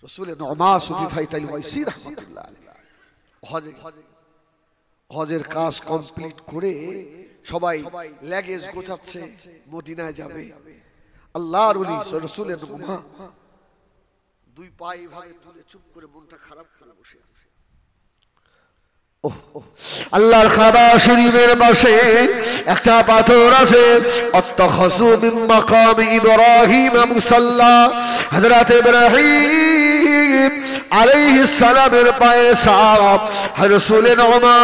রসুলের নুমা সুফি ফাইতাল ওয়াইসি রাহমাতুল্লাহ আলাইহি হজের কাজ কমপ্লিট করে সবাই লাগেজ গোছাচ্ছে, মদিনায় যাবে। আল্লাহর ওলি রাসূলের নুমা দুই পা এইভাবে তুলে চুপ করে মনটা খারাপ করে বসে আছে। আল্লাহর কাবা শরীফের পাশে একটা পাথর আছে, আত্তাখাযু মিন মাকাম ইব্রাহিম মুসাল্লা। হযরত ইব্রাহিম আলাইহিস সালামের পায়ে ছাপ রাসূলের নুমা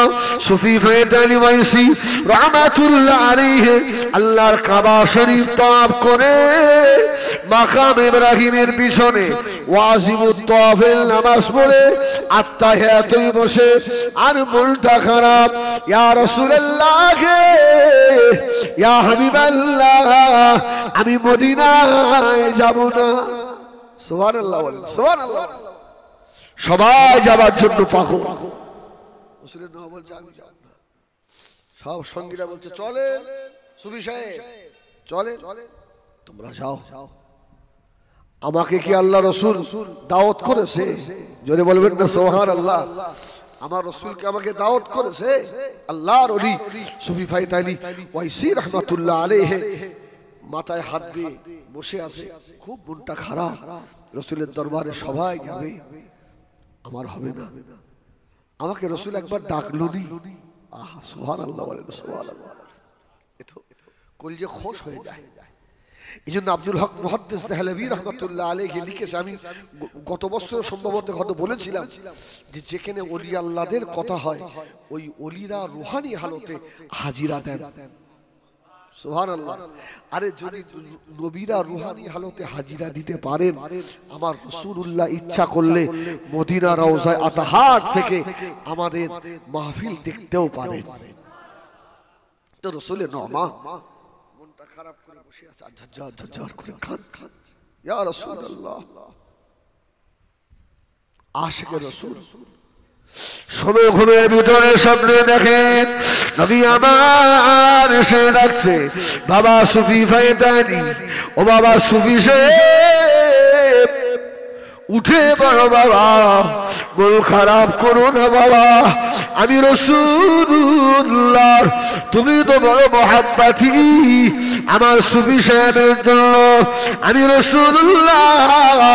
সুফি ফাইতাল ওয়াইসি রাহমাতুল্লাহ আলাইহি আল্লাহর কাবা শরীফ তাওয়াফ করে মাকাম ইব্রাহিমের পিছনে ওয়াজিবুত তাওয়াফের নামাজ পড়ে আত্তাহিয়াতুই বসে আর মনটা খারাপ। ইয়া রাসূলুল্লাহ, ইয়া হাবিবাল্লাহ, আমি মদিনায় যাব না। সুবহানাল্লাহ বলেন, সুবহানাল্লাহ। সবাই যাবার জন্য পাগল। রাসূলের নাম বলছে আমি যাব না। সব সঙ্গীরা বলছে চলে সুফি সাহেব চলে, তোমরা যাও। আমাকে কি আল্লাহ রাসূল দাওয়াত করেছে? জোরে বলবেন না সুবহানাল্লাহ। আমার রাসূলকে আমাকে দাওয়াত করেছে। আল্লাহর ওলি সুফি ফাইতালি ওয়াইসি রাহমাতুল্লাহ আলাইহি মাথায় হাত দিয়ে বসে আছে, খুব মনটা খারাপ। রাসূলের দরবারে সবাই যাবে, আমার হবে না। আমাকে রাসূল একবার ডাকলুনি। আহা সুবহানাল্লাহ বলেন, সুবহানাল্লাহ। এতো কলজে খুশ হয়ে যায়। এইজন্য আব্দুল হক মুহাদ্দিস দেহলভী রাহমাতুল্লাহ আলাইহি লিখেছে, আমি গত বছর সম্ভবত হয়তো বলেছিলাম যে যেখানে ওলি আল্লাহদের কথা হয় ওই ওলিরা রুহানি হালতে হাজিরা দেন। সুবহানাল্লাহ। আরে যদি নবীরা রুহানি হালতে হাজিরা দিতে পারেন, আমার রাসূলুল্লাহ ইচ্ছা করলে মদিনা রওজায়ে আতাহার থেকে আমাদের মাহফিল দেখতেও পারেন। তো রাসূলের নুমা মনটা খারাপ করে বসে আছে, ঝরঝর করে কাঁদছে। ইয়া রাসূলুল্লাহ, আশিকে রাসূল সময় ঘুমের ভিতরে সামনে দেখেন নবী আমার এসে ডাকছে, বাবা সুফি ফাইতালি, ও বাবা সুফি সাহেব উঠে পড়ো বাবা, মন খারাপ করো না বাবা, আমি রাসূলুল্লাহ, তুমি তো বড় মহাব্বতি আমার সুফি সাহেবের জন্য। আমি রাসূলুল্লাহ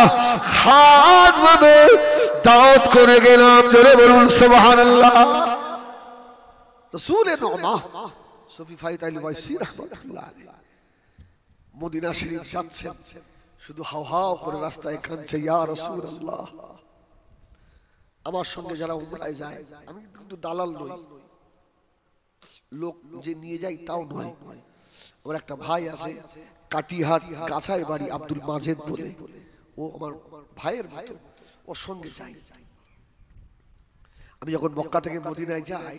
খান ভাবে দাওয়াত করে গেলাম। জোরে বলুন সুবহানাল্লাহ। রাসূলের নুমা সুফি ফাইতালি ওয়াইসি রাহমাতুল্লাহ আলাইহি মদিনা শরীফ যাচ্ছেন, শুধু হাও হাও করে রাস্তায় কাঁদছে, ইয়া রাসূলুল্লাহ। আমার সঙ্গে যারা উমরায় যায়, আমি কিন্তু দালাল নই, লোক যে নিয়ে যাই তাও নয়। আমার একটা ভাই আছে কাটিহাট গাছায় বাড়ি, আব্দুল মাজেদ বলে, ও আমার ভাইয়ের মতো, ওর সঙ্গে যাই। আমি যখন মক্কা থেকে মদিনায় যাই,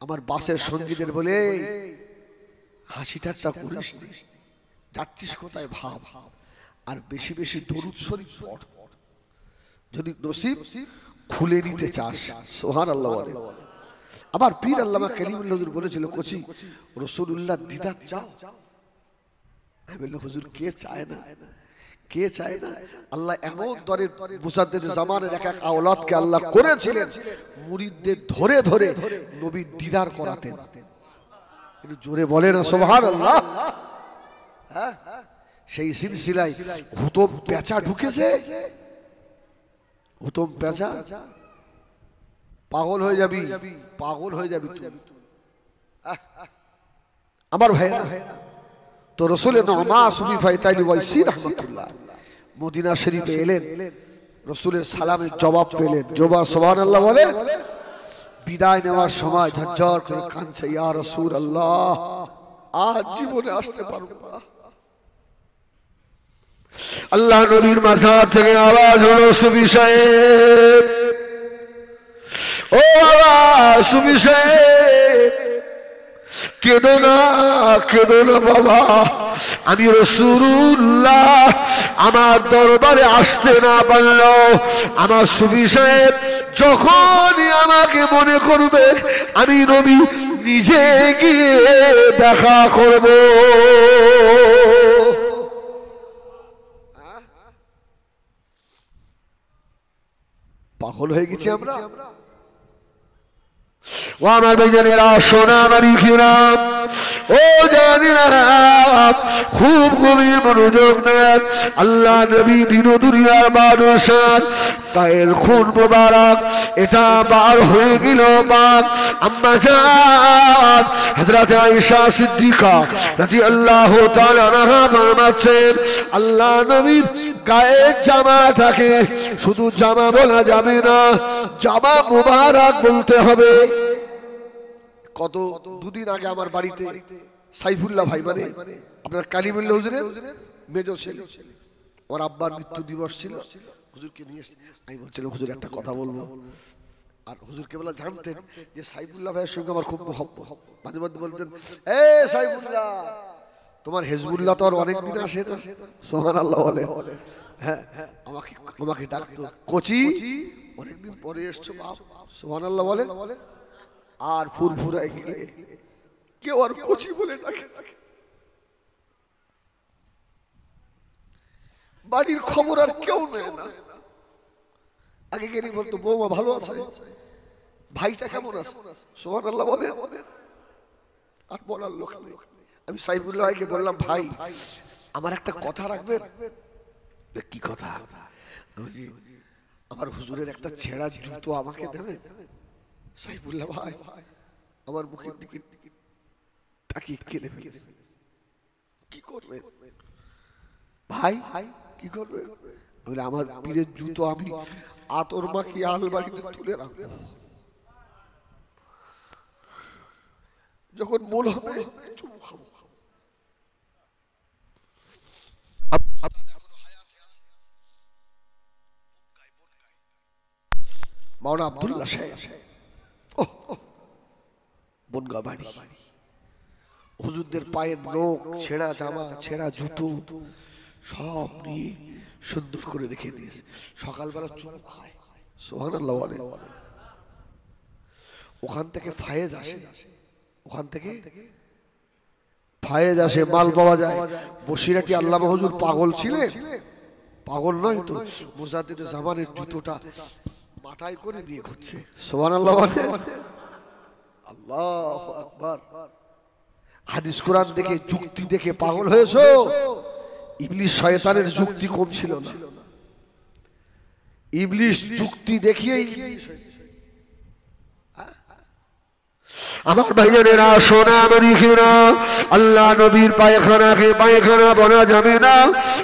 আমার বাসের সঙ্গীদের বলে হাসি ঠাট্টা করিস না, যাচ্ছিস কোথায় ভাব, আর বেশি বেশি দরুদ শরীফ পড়, যদি নসিব খুলে নিতে চাস। সুবহানাল্লাহ বলে। আবার পীর আল্লামা কালিমুল্লাহ হুজুর বলেছিল, কোচি রাসূলুল্লাহ দিদার চাও? আমি বললাম হুজুর কে চায় না, কে চায় না? আল্লাহ এমন দরে মুজাদ্দিদ জামানের এক এক আওলাদকে আল্লাহ করেছিলেন মুরিদদের ধরে ধরে নবীর দিদার করাতেন। একটু জোরে বলে না সুবহানাল্লাহ। হ্যাঁ, সেই সিলসিলায় হুতম পেঁচা ঢুকেছে, হুতম পেঁচা, পাগল হয়ে যাবি, পাগল হয়ে যাবি তুই। আমার ভাইরা, তো রাসূলের নুমা সুফি ফাইতালি ওয়াইসি রাহমাতুল্লাহ মদিনা শরীফে এলেন, রাসূলের সালামের জবাব পেলেন। জবাব সুবহানাল্লাহ বলে বিদায় নেওয়ার সময় ঝরঝর করে কাঁদছে, ইয়া রাসূলুল্লাহ আজ জীবনে আসতে পারবো না। আল্লাহ নবীর মাথা থেকে আওয়াজ হলো, সুফি সাহেব, ও বাবা সুফি সাহেব, কেঁদো না, কেঁদো না বাবা, আমি রাসূলুল্লাহ আমার দরবারে আসতে না পারলো, আমার সুফি সাহেব যখনই আমাকে মনে করবে আমি নবী নিজে গিয়ে দেখা করব। পাগল হয়ে গেছি আমরা। ও আমার ভাইজানেরা, সোনা মালিকেরা, ও জানেরা, খুব গভীর মনোযোগ দেন। আল্লাহ নবী দিন দুনিয়ার বাদশাহ তায়ের খুন মোবারক এটা বার হয়ে গেল। পাক আম্মা জান হযরত আয়েশা সিদ্দিকা রাদিয়াল্লাহু তাআলা আনহা ফরমাচ্ছেন, আল্লাহ নবীর গায়ে জামা থাকে, শুধু জামা বলা যাবে না, জামা মোবারক বলতে হবে। কত দুদিন আগে আমার বাড়িতে সাইফুল্লাহ ভাই মানে আপনার কালিমুল্লাহ হুজুরের মেজর ছেলে, ওর আব্বার মৃত্যু দিবস ছিল, হুজুরকে নিয়ে আমি বলছিলাম হুজুর একটা কথা বলবো। আর হুজুরকে বলা জানতেন যে সাইফুল্লাহ ভাইয়ের সঙ্গে আমার খুব মহব্বত। মাঝে মধ্যে বলতেন, এ সাইফুল্লাহ তোমার হেজবুল্লাহ তো আর অনেকদিন আসে না, সুবহানাল্লাহ বলে। হ্যাঁ আমাকে ডাকতো, কোচি অনেকদিন পরে এসছো বাপ, সুবহানাল্লাহ বলে। আর ফুরফুরায় গেলে কেউ আর কোচি বলে ডাকে। বাড়ির খবর আর কেউ নেয় না। আগে গেলে বলতো বৌমা ভালো আছে, ভাইটা কেমন আছে, সুবহানাল্লাহ বলে। আর বলার লোক নেই। আমি সাইফুল্লাহ ভাইকে বললাম, ভাই আমার একটা কথা রাখবেন। কি কথা? আমার হুজুরের একটা ছেঁড়া জুতো আমাকে দেবে। সাইফুল্লাহ ভাই আমার মুখের দিকে তাকিয়ে কেঁদে ফেলে, কি করবে ভাই, কি করবে? আমার পীরের জুতো আমি আতর মাখিয়ে আলমারিতে তুলে রাখবো, যখন মন হবে চুমু খাবো। মাওলানা আব্দুল্লাহ সাহেব বনগা বাড়ি, হুজুরদের পায়ের নখ, ছেঁড়া জামা, ছেঁড়া জুতো সব নিয়ে সুন্দর করে রেখে দিয়েছে। সকালবেলা চুমু খায়, সুবহানাল্লাহ বলে। ওখান থেকে ফায়েজ আসে, ওখান থেকে ফায়েজ আসে, মাল পাওয়া যায়। বসিরাটি আল্লামা হুজুর পাগল ছিলেন, পাগল নয় তো, মুজাদ্দিদে জামানের জুতোটা মাথায় করে নিয়ে ঘুরছে, সুবহানাল্লাহ বলে। আল্লাহু আকবার। হাদিস কোরআন দেখে, যুক্তি দেখে পাগল হয়েছো? ইবলিস শয়তানের যুক্তি কম ছিল না। ইবলিস যুক্তি দেখিয়েই আমার ভাইজানেরা, সোনা মালিকেরা, আল্লাহ নবীর পায়খানাকে পায়খানা বলা যাবে না,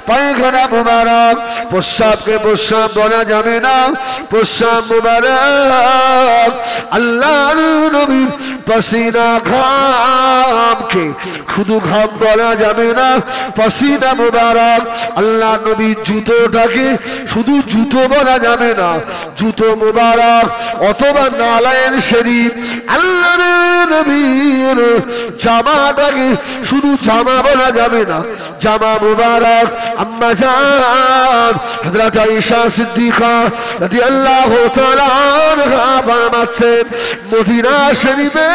পায়খানা মুবারক। প্রস্রাবকে প্রস্রাব বলা যাবে না, প্রস্রাব মুবারক। আল্লাহ নবীর পাসিনা ঘামকে শুধু ঘাম বলা যাবে না, পাসিনা মুবারক। আল্লাহ নবীর জুতোটাকে শুধু জুতো বলা যাবে না, জুতো মুবারক অথবা নালায়েন শরীফ। আল্লাহ নবীর জামাটাকে শুধু জামা বলা যাবে না, জামা মুবারক। আম্মা জান হযরত আয়েশা সিদ্দিকা রাদিয়াল্লাহু তাআলা আনহা ফরমাচ্ছেন, মদিনা শরীফে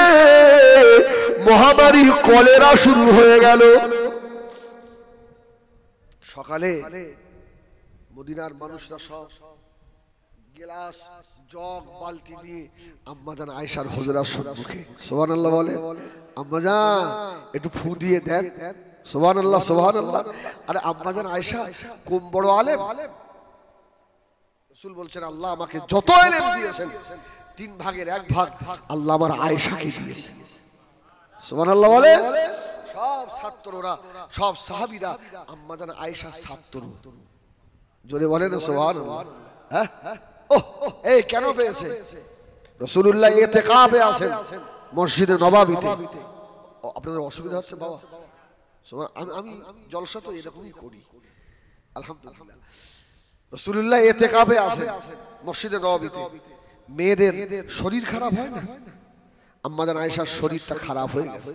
মহামারী কলেরা শুরু হয়ে গেল। সকালে মদিনার মানুষরা সব গ্লাস, জগ, বালতি নিয়ে আম্মাজান আয়েশার হুজরার সম্মুখে, সুবহানাল্লাহ বলে। আম্মাজান একটু ফু দিয়ে দেন, সুবহানাল্লাহ সুবহানাল্লাহ। আরে আম্মাজান আয়েশা কম বড় আলেম? রাসূল বলছেন, আল্লাহ আমাকে যত ইলম দিয়েছেন 3 ভাগের 1 ভাগ আল্লাহ আমার আয়েশাকে দিয়েছেন, সুবহানাল্লাহ বলে। সব ছাত্ররা, সব সাহাবীরা আম্মাজান আয়েশার ছাত্র। জোরে বলেন সুবহানাল্লাহ। হ্যাঁ, এই কেন পেয়েছে? রাসূলুল্লাহ ইতিকাফে আছেন মসজিদে নববীতে। আপনাদের অসুবিধা হচ্ছে বাবা? আমি জলসা তো এরকমই করি, আলহামদুলিল্লাহ। রাসূলুল্লাহ ইতিকাফে আছেন মসজিদে নববীতে। মেয়েদের শরীর খারাপ হয় না? আম্মাজান আয়েশার শরীরটা খারাপ হয়ে গেছে।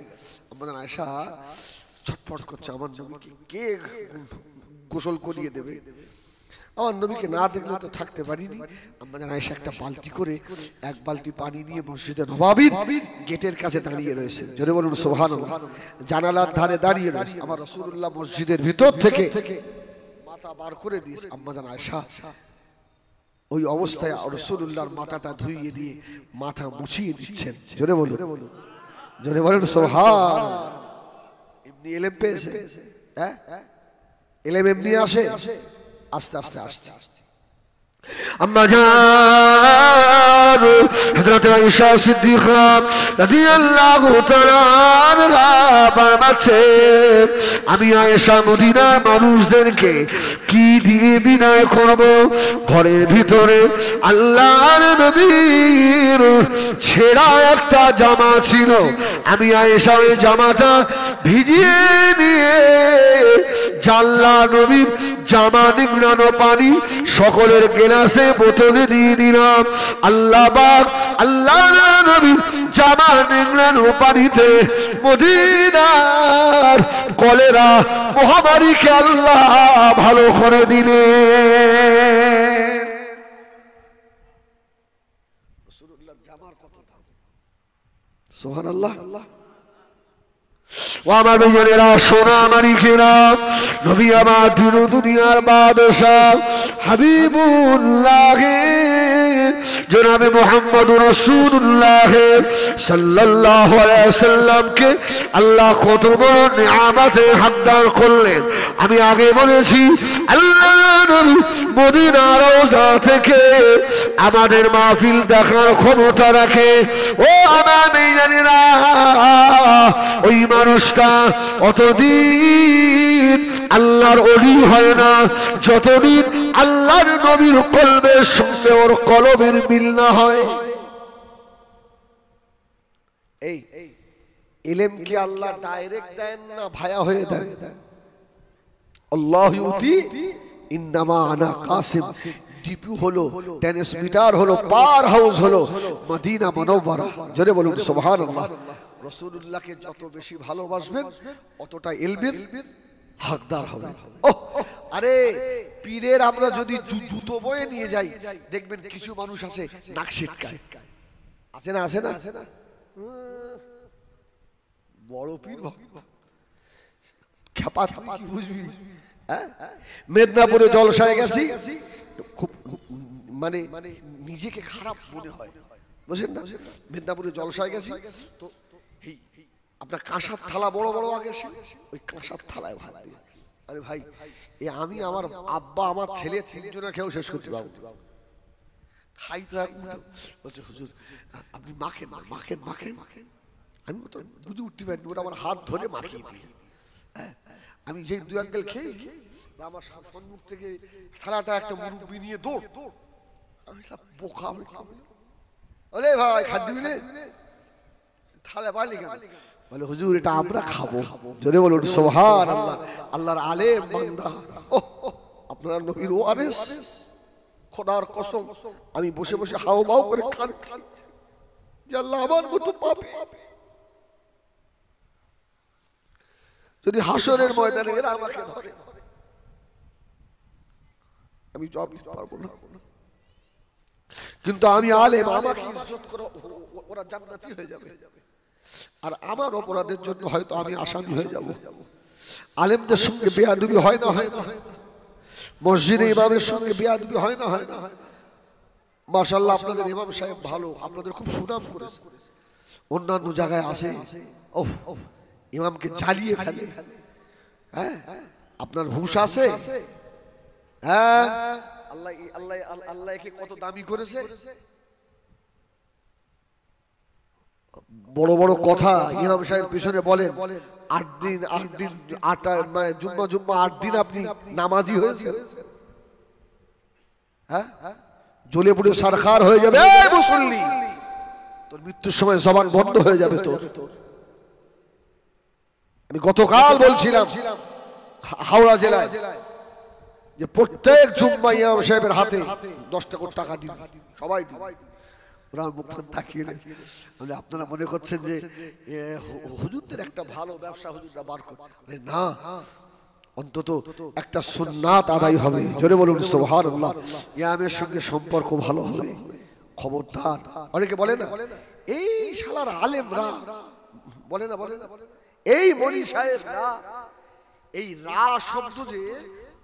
আম্মাজান আয়েশা ছটফট করছে, আমার নবীকে কে গোসল করিয়ে দেবে? আমার নবীকে না দেখলে তো থাকতে পারিনি। আম্মাজান আয়েশা একটা বালতি করে 1 বালতি পানি নিয়ে মসজিদে নববীর গেটের কাছে দাঁড়িয়ে রয়েছে। জোরে বলুন সুবহানাল্লাহ। জানালার ধারে দাঁড়িয়ে রয়েছে। আমার রাসূলুল্লাহ মসজিদের ভিতর থেকে মাথা বার করে দিয়েছে। আম্মাজান আয়েশা ওই অবস্থায় রাসূলুল্লাহর মাথাটা ধুইয়ে দিয়ে মাথা মুছিয়ে দিচ্ছেন। জোরে বলুন, জোরে বলেন সুবহান। এমনি এলেম পেয়েছে, হ্যাঁ এলেম এমনি আসে, আস্তে আস্তে আস্তে আম্মা জান হযরত আয়েশা সিদ্দিকা রাদিয়াল্লাহু তাআলা আনহা বলছে, আমি আয়েশা মদিনার মানুষদেরকে কি দিয়ে বিনয় করব? ঘরের ভিতরে আল্লাহর নবীর ছেঁড়া একটা জামা ছিল, আমি আয়েশা ওই জামাটা ভিজিয়ে নিয়ে জানলা নবীর জামা নিংড়ানো পানি সকলের গেলাসে বোতলে দিয়ে দিলাম। আল্লাহ পাক আল্লাহ নবীর জামা নিংড়ানো পানিতে মদিনার কলেরা মহামারীকে আল্লাহ ভালো করে দিলেন। রাসূলুল্লাহর জামার কত দাম! সুবহানাল্লাহ। ও আমার ভাইয়েরা, সোনা মানিকেরা, নবী আমার দিন দুনিয়ার বাদশাহ হাবিবুল্লাহ জনাবে মুহাম্মদুর রাসূলুল্লাহ সাল্লাল্লাহু আলাইহি ওয়াসাল্লামকে আল্লাহ কত বড় নিয়ামতে হকদার করলেন। আমি আগে বলেছি, আল্লাহ নবী মদিনার রওজা থেকে আমাদের মাহফিল দেখার ক্ষমতা রাখে। ও আমার ভাইয়েরা, ওই মানুষটা অতদিন আল্লাহর ওলি হয় না যতদিন আল্লাহর নবীর কলবের সঙ্গে ওর কলবের মিল না হয়। এই ইলম কি আল্লাহ ডাইরেক্ট দেন না ভায়া হয়ে দেন? আল্লাহ ইউতি ইন্নামা আনা কাসিম। ডিপু হলো, ট্রান্সমিটার হলো, পাওয়ার হাউস হলো মদিনা মুনাওয়ারা। জোরে বলুন সুবহানাল্লাহ। রাসূলুল্লাহকে যত বেশি ভালোবাসবেন অতটা ইলমের হকদার হবেন। আরে পীরের আমরা যদি জুতো বয়ে নিয়ে যাই, দেখবেন কিছু মানুষ আছে নাক ছিটকায়, আছে না? আছে না? বড় পীর ভক্ত খেপা, তুই কি বুঝবি? মেদিনীপুরে জলসায় গেছি, খুব মানে নিজেকে খারাপ মনে হয়, বুঝেন না? মেদিনীপুরে জলসায় গেছি তো আপনার কাঁসার থালা বড় বড় আগে, ওই কাঁসার থালায় ভাত দিয়ে, আরে ভাই আমি আমার আব্বা আমার ছেলে তিনজনে খেয়েও শেষ করতে পারবো, খাই তো বলছে হুজুর আপনি মাখেন মাখেন মাখেন মাখেন। আমি তো বুঝে উঠতে পারিনি, ওরা আমার হাত ধরে মাখিয়ে দিয়ে, আমি যেই দু আঙ্কেল খেয়ে আমার সম্মুখ থেকে থালাটা একটা মুরব্বি নিয়ে দৌড়, আমি সব বোকা বোকা, আরে ভাই খাদ্য দিলে থালা পারলি কেন? বলে হুজুর এটা আমরা খাবো। জোরে বলুন সুবহানাল্লাহ। আল্লাহর আলেম বান্দা, আপনারা নবীর ওয়ারিস, খোদার কসম আমি বসে বসে হাও মাও করে খান যে আল্লাহ আমার মতো পাপী যদি হাসরের ময়দানে এরা আমাকে ধরে, আমি জবাব দিতে পারবো না। কিন্তু আমি আলেম, আমাকে ইজ্জত করে ওরা জান্নাতি হয়ে যাবে, আর আমার অপরাধের জন্য হয়তো আমি আসামি হয়ে যাব। আলেমদের সঙ্গে বেয়াদবি হয় না? হয় না? মসজিদে ইমামের সঙ্গে বেয়াদবি হয় না? হয় না? মাশাআল্লাহ আপনাদের ইমাম সাহেব ভালো, আপনাদের খুব সুনাম করেছে। অন্যান্য জায়গায় আসে ওহ ইমামকে জ্বালিয়ে ফেলে, হ্যাঁ আপনার হুঁশ আছে? হ্যাঁ আল্লাহ আল্লাহ আল্লাহ একে কত দামি করেছে। বড় বড় কথা ইমাম সাহেব পিছনে বলেন, 8 দিন 8 মানে জুম্মা 8 দিন আপনি নামাজি হয়েছে, হ্যাঁ জ্বলে পুড়ে সরকার হয়ে যাবে। এই মুসল্লি, তোর মৃত্যুর সময় জবান বন্ধ হয়ে যাবে তোর। আমি গতকাল বলছিলাম হাওড়া জেলায় যে প্রত্যেক জুম্মা ইমাম সাহেবের হাতে 10 টাকা দিন, সবাই দিন। ওরা মুখখান তাকিয়ে বলে আপনারা মনে করছেন যে হুজুরদের একটা ভালো ব্যবসা হুজুররা বার করে না, অন্তত একটা সুন্নাত আদায় হবে। জোরে বলুন সুবহানাল্লাহ। ইমামের সঙ্গে সম্পর্ক ভালো হবে, খবরদার। অনেকে বলে না এই শালার আলেমরা, বলে না এই মনি সাহেবরা, এই রা শব্দ যে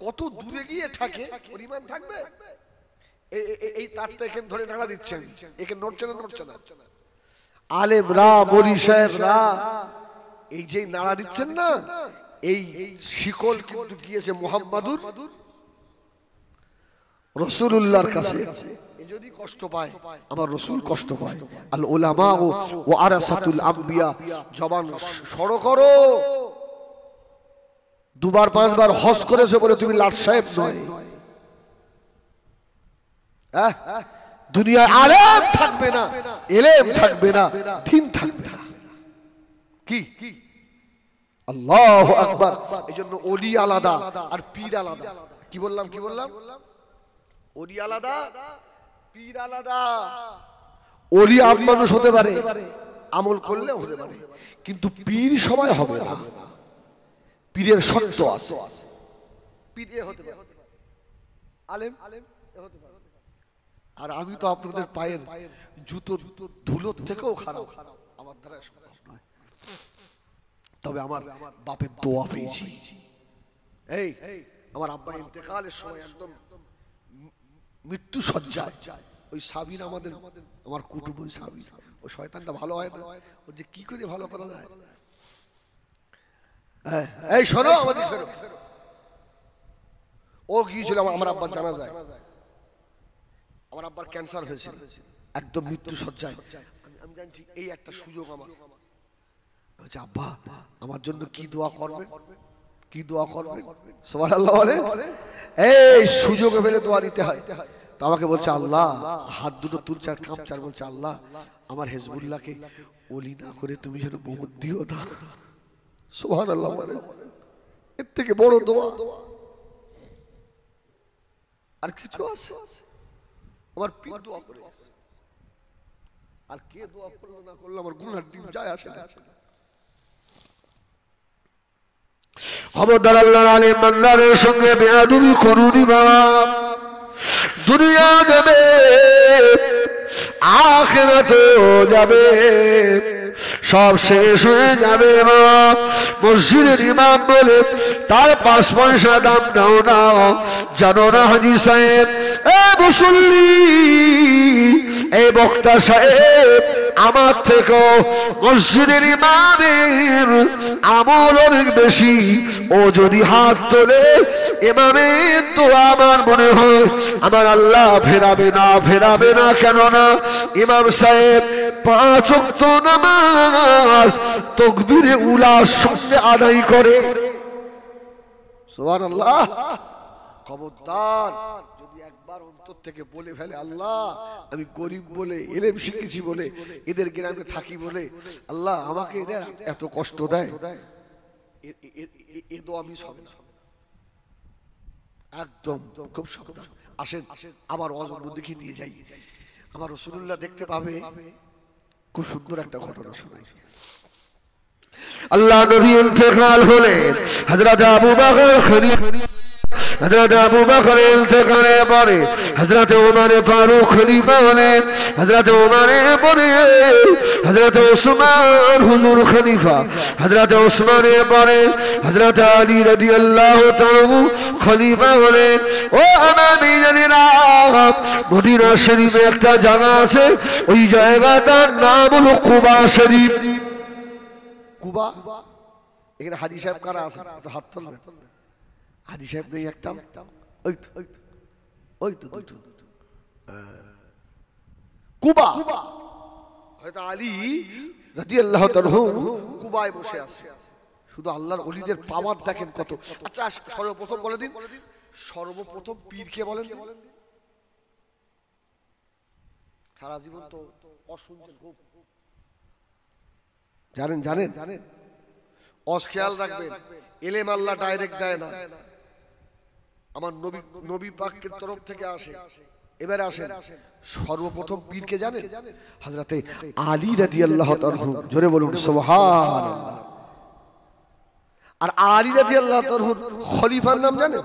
কত দূরে গিয়ে থাকে পরিমাণ থাকবে। এই তারটা এখানে ধরে নাড়া দিচ্ছেন, এখানে নড়ছে না, নড়ছে না। আলেমরা, মৌলভী সাহেবরা এই যে নাড়া দিচ্ছেন না, এই শিকল কিন্তু গিয়েছে মুহাম্মাদুর রাসূলুল্লাহর কাছে। যদি কষ্ট পায় আমার রাসূল কষ্ট পায়। আল উলামা ওয়া আরাসাতুল আমবিয়া, জবান সরো করো। দুবার পাঁচবার হজ করেছে বলে তুমি লাট সাহেব নয়। দুনিয়ায় আলেম থাকবে না, ইলম থাকবে না, দ্বীন থাকবে না। কি আল্লাহু আকবার। এজন্য ওলি আলাদা আর পীর আলাদা। কি বললাম? ওলি আলাদা, পীর আলাদা। ওলি মানুষ হতে পারে, আমল করলে হতে পারে, কিন্তু পীর সবাই হবে না। পীরের শর্ত আছে। পীর হতে পারে, আলেম হতে পারে। আর আমি তো আপনাদের পায়ের জুতো ধুলোর থেকেও খারাপ, আমার দ্বারা সম্ভব নয়। তবে আমার বাপের দোয়া পেয়েছি। এই আমার আব্বা ইন্তেকালের সময় একদম মৃত্যু সজ্জায়, ওই সাবিন আমাদের, আমার কুটুম ওই সাবিন, ওই শয়তানটা ভালো হয় না, ও যে কি করে ভালো করা যায়। এই শোনো, আমাদের শোনো, ও গিয়েছিল আমার আব্বার জানাজায়। আমার আব্বার ক্যান্সার হয়েছিল, একদম মৃত্যু সজ্জায়। আমি জানছি এই একটা সুযোগ আমার। আব্বা আমার জন্য কি দোয়া করবে, কি দোয়া করবে? সুবহানাল্লাহ বলে। এই সুযোগে পেলে দোয়া নিতে হয়। তো আমাকে বলছে আল্লাহ, হাত দুটো তুলছে আর কাঁপছে আর বলছে আল্লাহ, আমার হেজবুল্লাহকে ওলি না করে তুমি যেন মোহাম্মদ দিও না। সুবহানাল্লাহ বলে। এর থেকে বড় দোয়া আর কিছু আছে? আমার পীর দোয়া করে, আর কে দোয়া করলো না করলো আমার গুনার ডিম যায় আসে না। খবরদার আল্লাহর আলেম বান্দারের সঙ্গে বেয়াদবি করুনি বাবা। দুনিয়া যাবে, আখিরাতেও যাবে, সব শেষ হয়ে যাবে বাবা। মসজিদের ইমাম বলে তার 5 পয়সা দাম দাও না, জানো না হাজী সাহেব, এ মুসল্লি, এই বক্তা সাহেব আমার থেকেও মসজিদের ইমামের আমল অনেক বেশি। ও যদি হাত তোলে ইমামের তো আমার মনে হয় আমার আল্লাহ ফেরাবে না। কেননা ইমাম সাহেব 5 ওয়াক্ত নামাজ তাকবীরে উলার সঙ্গে আদায় করে। সুবহানাল্লাহ। খবরদার যদি একবার অন্তর থেকে বলে ফেলে আল্লাহ আমি গরিব বলে, ইলম শিখেছি বলে, এদের গ্রামে থাকি বলে আল্লাহ আমাকে এদের এত কষ্ট দেয়, এ দোয়া মিস হবে না। একদম খুব সাবধান। আসেন আবার ওয়াজের মধ্যে নিয়ে যাই। আমার রাসূলুল্লাহ দেখতে পাবে, খুব সুন্দর একটা ঘটনা শোনাই। আল্লাহ নবী ইন্তেকাল হলেন, হযরত আবু বকর খলিফা, হযরত আবু বকর ইন্তেকালের পরে হযরত ওমর ফারুক খলিফা হলেন, হযরত ওমরের পরে হযরত ওসমান হুজুর খলিফা, হযরত ওসমানের পরে হযরত আলী রাদিয়াল্লাহু তাআলা খলিফা হলেন। ও আমার জানেরা, মদিনা শরীফে একটা জায়গা আছে, ওই জায়গাটার নাম হলো কুবা শরীফ। কুবা, এখানে হাজী সাহেব কারা আছে? হাত তুলবেন। হাজী সাহেব নেই একটা? ওই তো কুবা। হয়তো আলী রাদিয়াল্লাহু তাআলা কুবায় বসে আছে। শুধু আল্লাহর ওলিদের পাওয়ার দেখেন কত। আচ্ছা সর্বপ্রথম বলে দিন, সর্বপ্রথম পীর কে বলেন? সারা জীবন তো অশুনছেন খুব, জানেন অস্খেয়াল রাখবেন। ইলম আল্লাহ ডাইরেক্ট দেয় না, আমার নবী পাকের তরফ থেকে আসে। এবারে আসেন, সর্বপ্রথম পীর কে জানেন? হযরতে আলী রাদিয়াল্লাহু তাআলা। জোরে বলুন সুবহানাল্লাহ। আর আলী রাদিয়াল্লাহু তাআলা খলিফার নাম জানেন?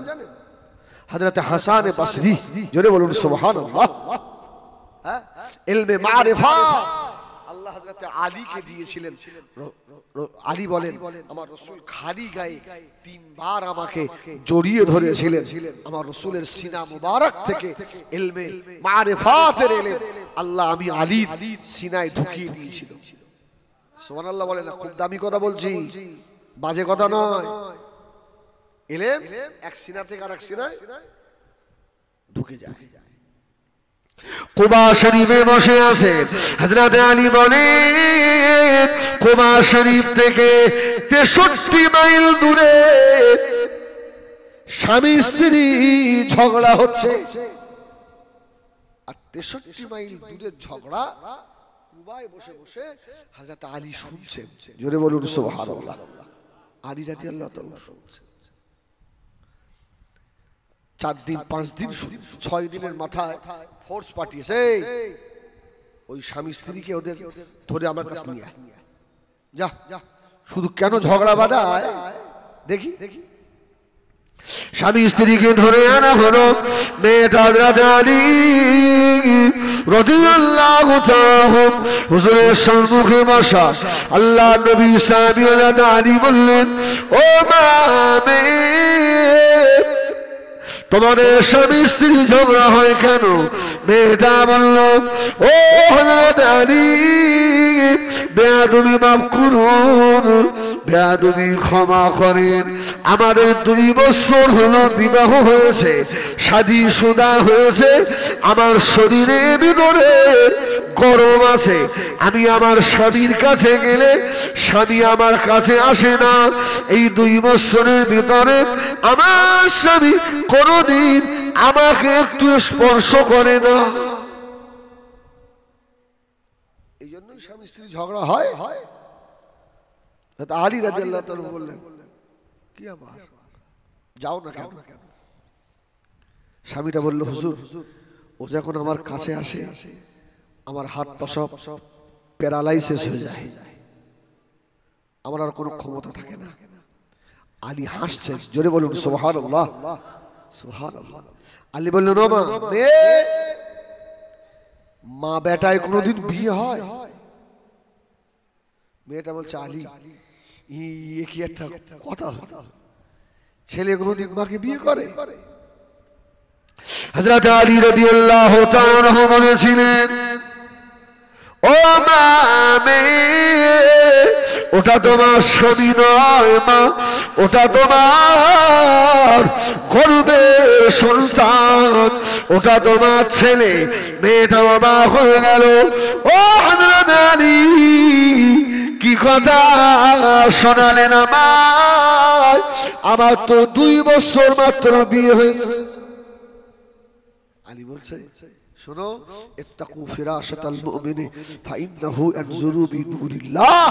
হযরতে হাসান বসরি। জোরে বলুন সুবহানাল্লাহ। ইলমে মারিফা, আল্লাহ আল্লাহ হযরত আলীকে দিয়েছিলেন। আলী বলেন আমার রাসূল খালি গায়ে তিনবার আমাকে জড়িয়ে ধরেছিলেন। আমার রাসূলের সিনা মুবারক থেকে ইলমে মারিফাতের ইলম আল্লাহ আমি আলীর সিনায় ঢুকিয়ে দিয়েছিল। সুবহানাল্লাহ বলেন না, খুব দামি কথা বলছি, বাজে কথা নয়। ইলম এক সিনা থেকে আরেক সিনায় ঢুকে যায়। কুবা শরীফে বসে আছে হযরত আলী বলেন কুবা শরীফ থেকে 63 মাইল দূরে স্বামী স্ত্রী ঝগড়া হচ্ছে। আর 63 মাইল দূরের ঝগড়া কুবায় বসে বসে হযরত আলী শুনছেন। জোরে বলুন সুবহানাল্লাহ। আলী রাদিয়াল্লাহু তাআলা শুনছেন। 4 দিন 5 দিন 6 দিনের মাথায় ফোর্স পাঠিয়েছে, ওই স্বামী স্ত্রীকে ওদের ধরে আমার কাছে নিয়ে যা। শুধু কেন ঝগড়া বাঁধায় দেখি। স্বামী স্ত্রীকে ধরে আনা হলো। মেয়েটা হযরত আলী রাদিয়াল্লাহু তাআলা হুজুরের সম্মুখে বসা। আল্লাহ নবী সাহাবীরা আলী বললেন, ও মা তোমাদের স্বামী স্ত্রী ঝগড়া হয় কেন? মেয়েটা বলল, ও হযরত আলী বেয়াদবি মাফ করুন, বেয়াদবি ক্ষমা করেন। আমাদের 2 বছর হলো বিবাহ হয়েছে, শাদী শুদা হয়েছে। আমার শরীরের ভিতরে গরম আছে। আমি আমার স্বামীর কাছে গেলে স্বামী আমার কাছে আসে না। এই 2 বছরের ভিতরে আমার স্বামী কোনদিন আমাকে একটু স্পর্শ করে না। এই জন্যই স্বামী স্ত্রী ঝগড়া হয়। আলী রাদিয়াল্লাহু তাআলা বললেন, কি আবার যাও না কেন? স্বামীটা বলল, হুজুর ও যখন আমার কাছে আসে আমার হাত পা সব প্যারালাইসিস হয়ে যায়, আমার আর কোনো ক্ষমতা থাকে না। আলী হাসছেন। জোরে বলুন সুবহানাল্লাহ, সুবহানাল্লাহ। আলী বললেন, ও মা বেটায় কোনোদিন বিয়ে হয়? মেয়েটা বলছে, আলী এ কি একটা কথা, ছেলে কোনোদিন মাকে বিয়ে করে? হযরত আলী রাদিয়াল্লাহু তাআলা বলেছিলেন, ও মা ওটা তোমার স্বামী নয় মা, ওটা তোমার গর্ভের সন্তান, ওটা তোমার ছেলে। মেয়েটা অবাক হয়ে গেল। ও হযরত আলী কি কথা শোনালেন আমায়? আমার তো 2 বছর মাত্র বিয়ে হয়েছে। আলী বলছে, শোনো, ইত্তাকু ফিরাশাতাল মুমিনি ফাইন্নাহু আনজুরু বিনুরিল্লাহ।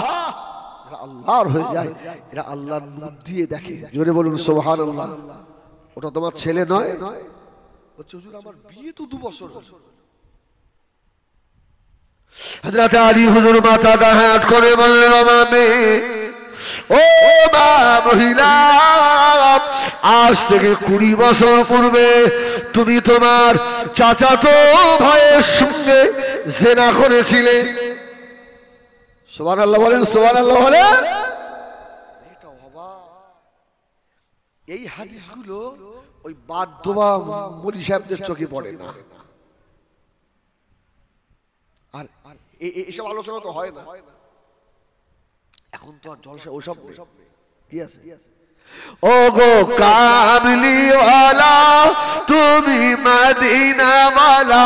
এরা আল্লাহর হয়ে যায়, এরা আল্লাহর নূর দিয়ে দেখে। জোরে বলুন সুবহানাল্লাহ। ওটা তোমার ছেলে নয়? বলছে, হুজুর আমার বিয়ে তো 2 বছর হলো। হযরত আলী হুজুর মাথাটা হাত করে বললেন, ও মা মহিলা, আজ থেকে 20 বছর পূর্বে তুমি তোমার চাচাতো ভাইয়ের সঙ্গে জিনা করেছিলে। সুবহানাল্লাহ বলেন, সুবহানাল্লাহ বলেন। এটা অবাক। এই হাদিসগুলো ওই বাদদোয়া মুলি সাহেবদের চোখে পড়ে না। আর এইসব আলোচনা তো হয় না এখন, তো আর জলসা ওসব কি আছে। ও গো কামলিওয়ালা তুমি মদিনাওয়ালা,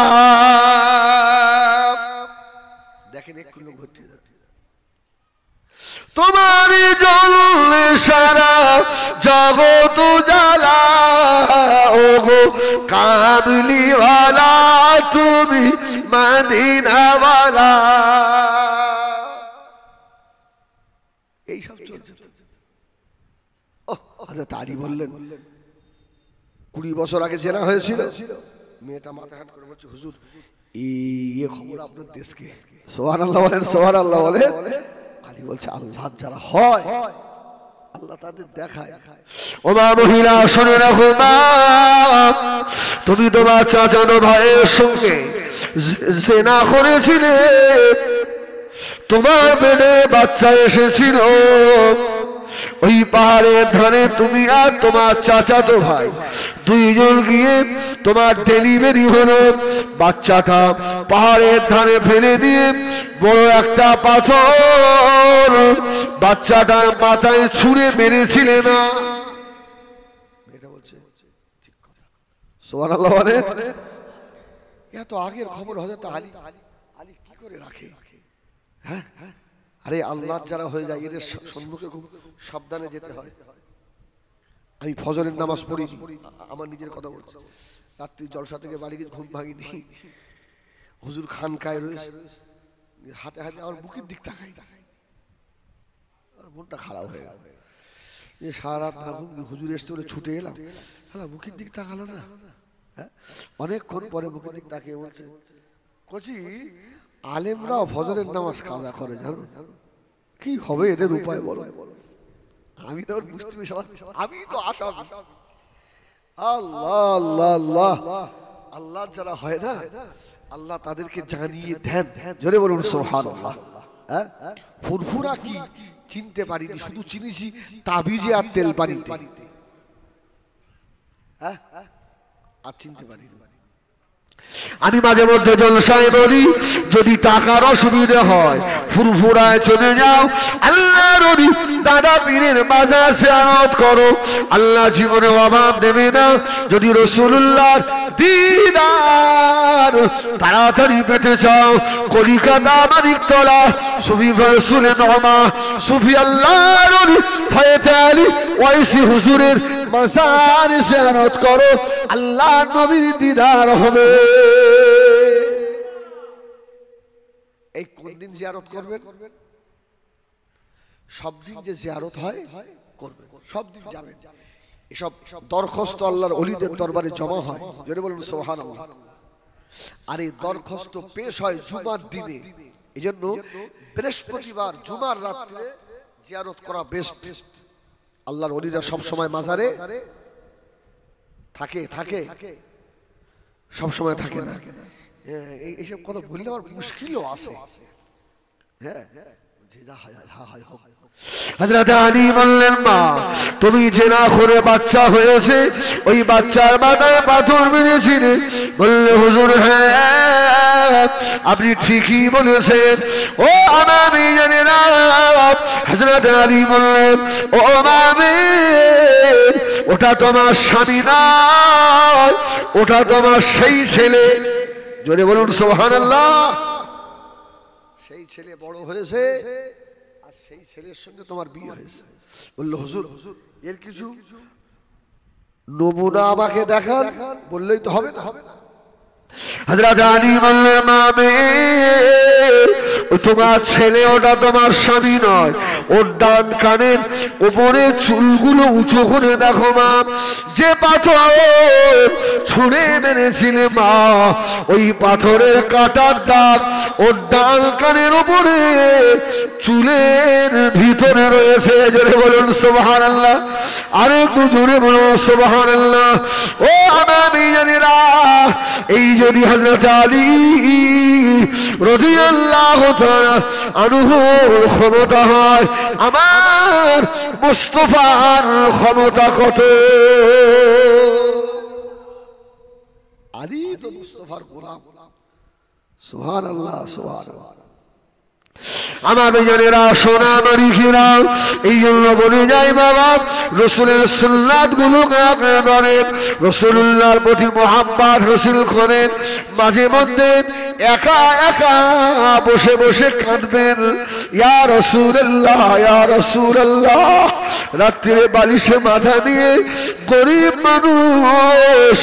দেখেন একটু লোক ভর্তি তোমারই জলে সারা জগৎ জ্বালা। ও গো কামলিওয়ালা তুমি মদিনাওয়ালা। এইসব চলছে। হযরত আলী বললেন, 20 বছর আগে জেনা হয়েছিল। মেয়েটা মাথা হাত করে বলছে, হুজুর এই খবর আপনার দেশকে। সুবহানাল্লাহ বলেন, সুবহানাল্লাহ বলেন। আলী বলছে, আল্লাহ যারা হয় আল্লাহ তাদের দেখায়। ও মা মহিলা শুনে রাখো মা, তুমি তোমার চাচাতো ভাইয়ের সঙ্গে জিনা করেছিলে। তোমার পেটে বাচ্চা এসেছিল, ওই পাহাড়ের ধারে তুমি আর তোমার চাচাতো ভাই দুইজন গিয়ে তোমার ডেলিভারি হলো। বাচ্চাটা পাহাড়ের ধারে ফেলে দিয়ে বড় একটা পাথর বাচ্চাটার মাথায় ছুঁড়ে মেরেছিলে না? এটা বলছে ঠিক কথা। সুবহানাল্লাহ বলে। এত আগের খবর হযরত আলী কি করে রাখে? হ্যাঁ, আরে আল্লাহ যারা হয়ে যায় এদের সম্মুখে খুব সাবধানে যেতে হয়। আমি ফজরের নামাজ পড়ি, আমার নিজের কথা বলছি, রাত্রি জলসা থেকে বাড়ি গিয়ে ঘুম ভাঙিনি, হুজুর খানকায় রয়েছে, হাতে হাতে আমার বুকের দিক তাকাই, মনটা খারাপ হয়ে গেল যে সারা রাত না ঘুম, হুজুর এসছে বলে ছুটে এলাম, বুকের দিক তাকালো না। হ্যাঁ, অনেকক্ষণ পরে বুকের দিক তাকিয়ে বলছে, কচি আলেমরাও ফজরের নামাজ কাজা করে, জানো কি হবে এদের উপায় বলো? আমি তো বুঝতে আমি তো আশা আল্লাহ আল্লাহ আল্লাহ আল্লাহ যারা হয় না আল্লাহ তাদেরকে জানিয়ে দেন। জোরে বলুন সুবহানাল্লাহ। হ্যাঁ, ফুরফুরা কি চিনতে পারিনি, শুধু চিনিছি তাবিজে আর তেল পানিতে। হ্যাঁ, আর চিনতে পারিনি। আমি মাঝে মধ্যে জলসায় বলি, যদি টাকার অসুবিধা হয় ফুরফুরায় চলে যাও, আল্লাহর ওলি দাদা পীরের মাজার জিয়ারত করো, আল্লাহ জীবনে অভাব দেবে না। যদি রাসূলুল্লাহর দিদার তাড়াতাড়ি পেতে চাও, কলিকাতা মানিকতলা সুফি রাসূলে নমা সুফি আল্লাহর ওলি হযরত আলী ওয়াইসি হুজুরের মাজার জিয়ারত করো, আল্লাহ নবীর দিদার হবে। এই কোন দিন জিয়ারত করবেন? সব দিন যে জিয়ারত হয় করবেন, সব দিন যাবেন। এসব দরখাস্ত আল্লাহর ওলিদের দরবারে জমা হয়, জোরে বলুন সুবহানাল্লাহ। আর এই দরখাস্ত পেশ হয় জুমার দিনে, এজন্য বৃহস্পতিবার জুমার রাতে জিয়ারত করা বেস্ট। আল্লাহর ওলিরা সব সময় মাজারে থাকে, সব সময় থাকে না। এইসব কথা বললে আমার মুশকিলও আছে। হ্যাঁ, হযরত আলী বললেন, মা তুমি জেনা করে বাচ্চা হয়েছে, ওই বাচ্চার মাথায় পাথর মেরেছিলে? বললে, হুজুর হ্যাঁ আপনি ঠিকই বলেছেন। ও আমি জানি না। হযরত আলী বললেন, ও মামে ওটা তোমার স্বামী নয়, ওটা তোমার সেই ছেলে। জোরে বলুন সুবহানাল্লাহ। সেই ছেলে বড় হয়েছে আর সেই ছেলের সঙ্গে তোমার বিয়ে হয়েছে। বললো, হুজুর এর কিছু নমুনা আমাকে দেখান। বললেই তো হবে না। হযরত আলী বললেন, মামে তোমার ছেলে, ওটা তোমার স্বামী নয়। ওর ডান কানের উপরে চুলগুলো উঁচু করে দেখো মা, যে পাথর ছুঁড়ে মেরেছিলে মা, ওই পাথরের কাটার দাগ ওর ডান কানের উপরে চুলের ভিতরে রয়েছে। জোরে বলুন সুবহানাল্লাহ। আরে একটু জোরে বলুন সুবহানাল্লাহ। ও আমি জানি না, এই যদি হযরত আলী রাদিয়াল্লাহু তাআলা আনহুর ক্ষমতা হয়, আমার মুস্তাফার ক্ষমতা কত? আলী তো মুস্তাফার গোলাম। সুবহানাল্লাহ সুবহানাল্লাহ। আমার বেজনেরা, সোনা মানিকেরা, এই জন্য বলে যাই বাবা, রসুলের সুন্নাত গুলোকে আপনি ধরেন, রসুল্লাহর প্রতি মুহাব্বত রসুল করেন। মাঝে মধ্যে একা একা বসে বসে কাঁদবেন, ইয়া রাসূলুল্লাহ ইয়া রাসূলুল্লাহ। রাত্রে বালিশে মাথা দিয়ে, গরিব মানুষ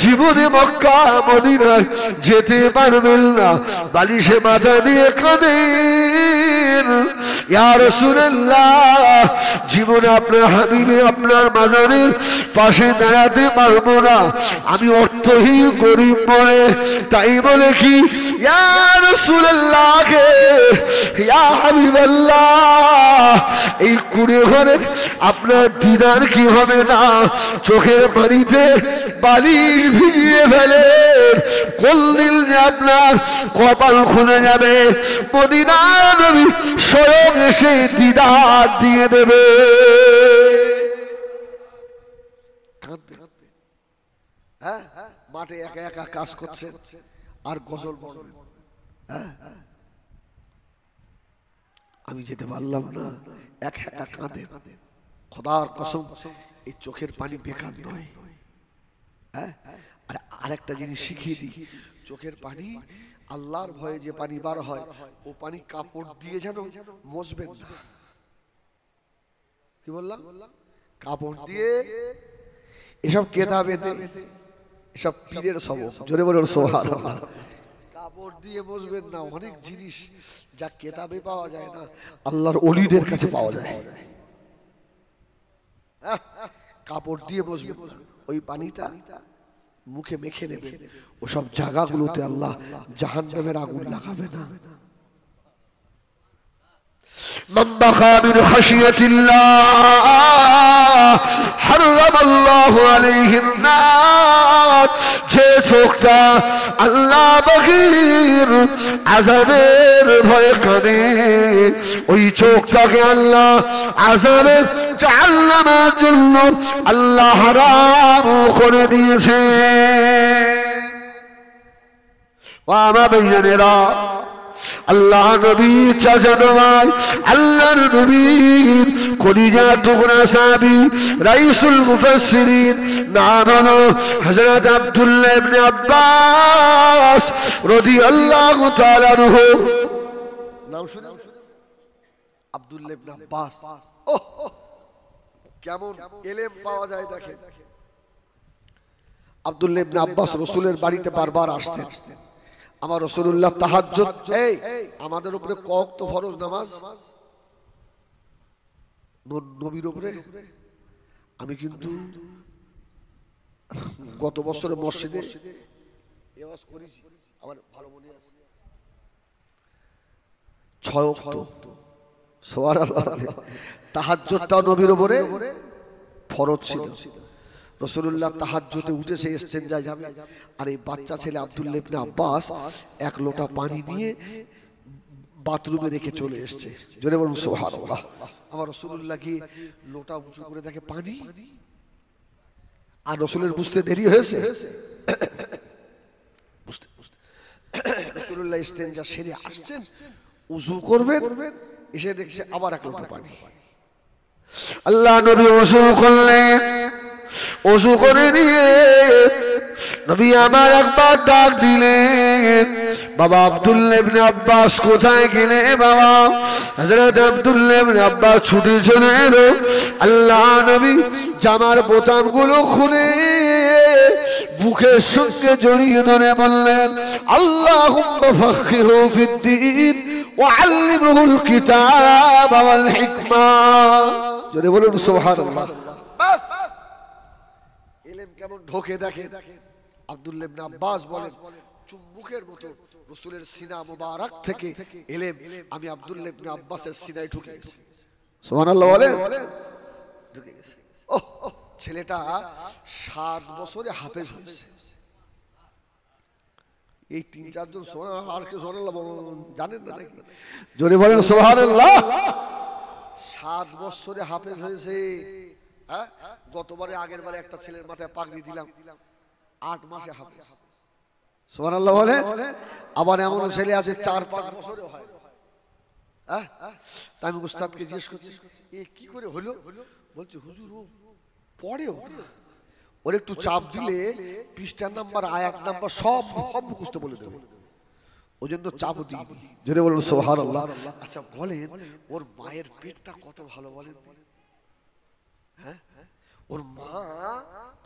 জীবনে মক্কা মদিনায় যেতে পারবেন না, বালিশে মাথা দিয়ে কাঁদেন, ইয়া রাসূলুল্লাহ জীবনে আপনার হাবিবে আপনার মাজারের পাশে দাঁড়াতে পারবো না, আমি অর্থহীন গরিব বলে। তাই বলে কি ইয়া রাসূলুল্লাহ, ইয়া হাবিবাল্লাহ, এই কুড়ে ঘরে আপনার দিদার কি হবে না? চোখের পানিতে বালি ভিজিয়ে ফেলে, কোনদিন যে আপনার কপাল খুলে যাবে, মদিনার নবী স্বয়ং এসে দিদার দিয়ে দেবে। হ্যাঁ, মাঠে একা একা কাজ করছে আর গজল বলবেন, আমি যেতে পারলাম না, এক একা কাঁদে। খোদার কসম, এই চোখের পানি বেকার নয়। হ্যাঁ, আর আরেকটা জিনিস শিখিয়ে দিই, চোখের পানি আল্লাহর ভয়ে যে পানি বার হয়, ও পানি কাপড় দিয়ে যেন মুছবেন না। কি বললাম? কাপড় দিয়ে, এসব কেতাবেতে, এসব পীরের সবক, জোরে বলুন সুবহানাল্লাহ। কাপড় দিয়ে মুছবেন না। অনেক জিনিস যা কেতাবে পাওয়া যায় না, আল্লাহর ওলিদের কাছে পাওয়া যায়। কাপড় দিয়ে মুছবেন, ওই পানিটা মুখে মেখে নেবে, ওসব জায়গাগুলোতে আল্লাহ জাহান্নামের আগুন লাগাবে না। من بكى من خشية الله حرم الله عليه النار। যে চোখটা আল্লাহ বগির আযাবের ভয় কাঁদে, ওই চোখটাকে আল্লাহ আযাবের জাহান্নামের জন্য আল্লাহ হারাম করে দিয়েছে। ও আমার ভাইয়েরা, আল্লাহ নবী চাচাতো ভাই, আল্লাহর নবী কলিজা টুকরা সাহাবী, রাইসুল মুফাসসিরিন, নাম হলো হযরত আব্দুল্লাহ ইবনে আব্বাস রাদিয়াল্লাহু তাআলা আনহু। নাম শুনেছেন? আব্দুল্লাহ ইবনে আব্বাস। কেমন ইলম পাওয়া যায় দেখেন। আব্দুল্লাহ ইবনে আব্বাস রাসূলের বাড়িতে বারবার আসতেন। আমার রাসূলুল্লাহ তাহাজ্জুদ, এই আমাদের উপরে কক তো ফরজ নামাজ নবীর উপরে। আমি কিন্তু গত বছরে মসজিদে ওয়াজ করেছি, আমার ভালো মনে আছে, 6 ওয়াক্ত সুবহানাল্লাহ। তাহাজ্জুদটা নবীর উপরে ফরজ ছিল। রাসূলুল্লাহ তাহাজ্জুদে উঠেছে, ইস্তেঞ্জায় যাবে, আর এই বাচ্চা ছেলে আব্দুল্লাহ ইবনে আব্বাস 1 লোটা পানি নিয়ে বাথরুমে রেখে চলে এসেছে। জোরে বলুন সুবহানাল্লাহ। আমার রাসূলুল্লাহ কি লোটা উঁচু করে দেখে পানি, আর রাসূলের বুঝতে দেরি হয়েছে। রাসূলুল্লাহ ইস্তেঞ্জা সেরে আসছেন, ওযু করবেন, এসে দেখছে আবার 1 লোটা পানি। আল্লাহ নবী ওযু করলেন, ওযু করে নিয়ে নবী আমার একবার ডাক দিলেন, বাবা আব্দুল্লাহ ইবনে আব্বাস কোথায় গেলে? বাবা হযরত আব্দুল্লাহ ইবনে আব্বাস ছুটে চলে এলো। আল্লাহ নবী জামার বোতামগুলো খুলে বুকের সঙ্গে জড়িয়ে ধরে বললেন, আল্লাহুম্মা ফাক্কিহু ফিদ্দীন ওয়া আল্লিমহুল কিতাব ওয়াল হিকমা। জোরে বলুন সুবহানাল্লাহ। বাস, ইলম কেমন ঢোকে দেখেন। আব্দুল্লাহ ইবনে আব্বাস বলেন, চুম্বকের মতো রাসূলের সিনা মুবারক থেকে ইলম আমি আব্দুল্লাহ ইবনে আব্বাসের সিনায় ঢুকে গেছে। সুবহানাল্লাহ বলে ঢুকে গেছে। ছেলেটা 7 বছরে হাফেজ হয়েছে। এই 3-4 জন সুবহানাল্লাহ, আর কি সুবহানাল্লাহ জানেন না নাকি? জোরে বলেন সুবহানাল্লাহ। 7 বছরে হাফেজ হয়েছে। হ্যাঁ, গতবারে আগের বারে একটা ছেলের মাথায় পাগড়ি দিলাম, 8 মাসে হাফেজ। সুবহানাল্লাহ বলে। আবার এমন ছেলে আছে 4-5 বছরে হয়। হ্যাঁ, তাই আমি উস্তাদকে জিজ্ঞেস করছি, এ কি করে হলো? বলছে হুজুর ও পড়েও না, ওর একটু চাপ দিলে পৃষ্ঠার নাম্বার, আয়াত নাম্বার সব মুখস্থ বলে দেবে, ওই জন্য চাপ দিই। জোরে বলুন সুবহানাল্লাহ। আচ্ছা বলেন, ওর মায়ের পেটটা কত ভালো বলেন? হ্যাঁ, ওর মা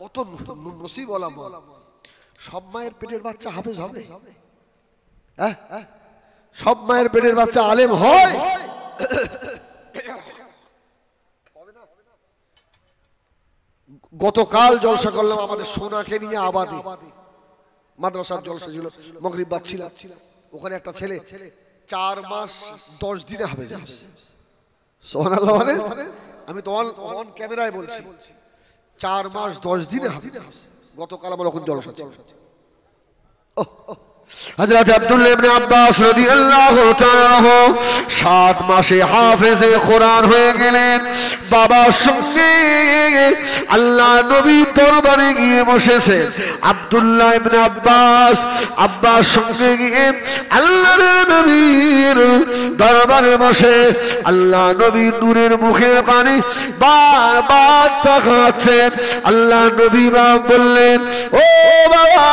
কত নসিবওয়ালা মা। সব মায়ের পেটের বাচ্চা হাফেজ হবে? হ্যাঁ, সব মায়ের পেটের বাচ্চা আলেম হয়? গতকাল জলসা করলাম আমাদের সোনাকে নিয়ে আবাদে, মাদ্রাসার জলসা ছিল, মাগরিব বাদ ছিল। ওখানে একটা ছেলে 4 মাস 10 দিনে হাফেজ হয়েছে। সুবহানাল্লাহ। মানে আমি তো অন ক্যামেরায় বলছি 4 মাস 10 দিনে হাফেজ। গতকাল আমার ওখানে জলসা ছিল। হযরত আব্দুল্লাহ ইবনে আব্বাস রাদিয়াল্লাহু তাআলা 7 মাসে হাফেজে কোরআন হয়ে গেলেন। বাবার সঙ্গে আল্লাহ নবীর দরবারে গিয়ে বসেছে আব্দুল্লাহ ইবনে আব্বাস। আব্বার সঙ্গে গিয়ে আল্লাহর নবীর দরবারে বসে আল্লাহ নবীর নূরের মুখের পানি বারবার তাকাচ্ছেন। আল্লাহ নবী বললেন, ও বাবা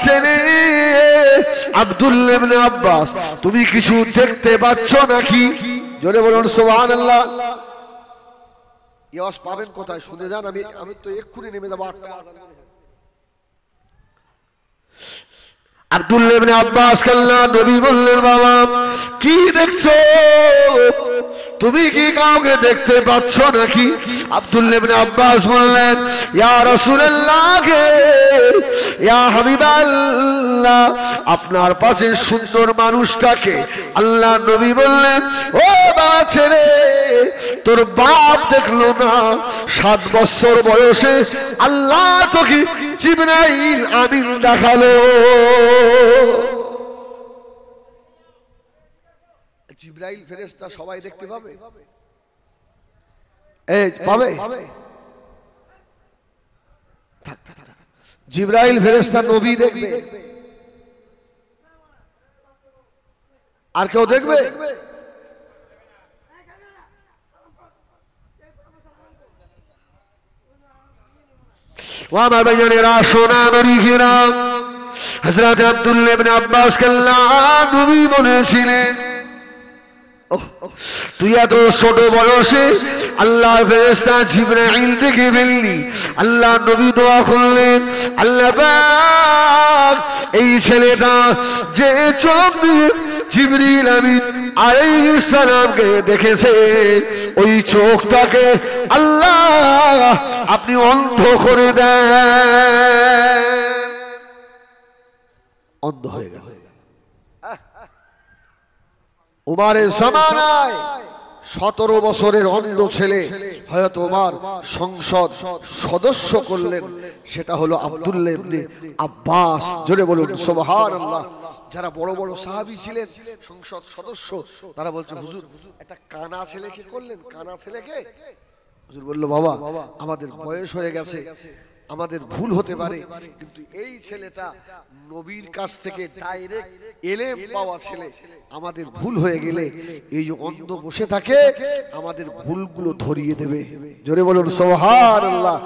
ছেলে আব্দুল্লাহ ইবনে আব্বাস, তুমি কিছু দেখতে পাচ্ছ নাকি? জোরে বলুন সুবহানাল্লাহ। ইয়াস পাবেন কোথায়? শুনে যান। আমি তো এক্ষুনি নেমে যাবো। আব্দুল্লাহ ইবনে আব্বাস আল্লাহ নবী বললেন, বাবা কি দেখছো? তুমি কি কাউকে দেখতে পাচ্ছ নাকি? আব্দুল্লাহ ইবনে আব্বাস বললেন, ইয়া রাসূলুল্লাহ, ইয়া হাবিবাল্লাহ, আপনার পাশে সুন্দর মানুষটাকে? আল্লাহ নবী বললেন, ও বাবা ছেলে, তোর বাপ দেখলো না 7 বছর বয়সে আল্লাহ তোকে জিবরাইল আমিন দেখালো। জিবরাইল ফেরেশতা সবাই দেখতে পাবে? এই পাবে? জিবরাইল ফেরেশতা নবী দেখবে, আর কেউ দেখবে? ও আমার ভাইজানেরা, সোনা নবীরা, হযরত আব্দুল্লাহ ইবনে আব্বাস আল্লাহ নবী বলেছিলেন, তুই এত ছোট বয়সে আল্লাহ ফেরেশতা জিবরাইল দেখে ফেললি। আল্লাহ নবী দোয়া করলেন, আল্লাহ পাক এই ছেলেটা যে চোখ দিয়ে জিবরিল আমিন আলাইহিস সালামকে দেখেছে, ওই চোখটাকে আল্লাহ আপনি অন্ধ করে দেন। অন্ধ হয়ে গেল। উমারের জামানায় 17 বছরের অন্ধ ছেলে হযরত ওমর সংসদ সদস্য করলেন, সেটা হলো আব্দুল্লাহ ইবনে আব্বাস। জোরে বলুন সুবহানাল্লাহ। যারা বড় বড় সাহাবী ছিলেন সংসদ সদস্য, তারা বলছে, হুজুর একটা কানা ছেলেকে করলেন। কানা ছেলেকে? হুজুর বলল, বাবা আমাদের বয়স হয়ে গেছে, আমাদের ভুল হতে পারে, কিন্তু এই ছেলেটা নবীর কাছ থেকে ডাইরেক্ট ইলম পাওয়া ছেলে, আমাদের ভুল হয়ে গেলে এই যে অন্ধ বসে থাকে আমাদের ভুলগুলো ধরিয়ে দেবে। জোরে বলুন সুবহানাল্লাহ।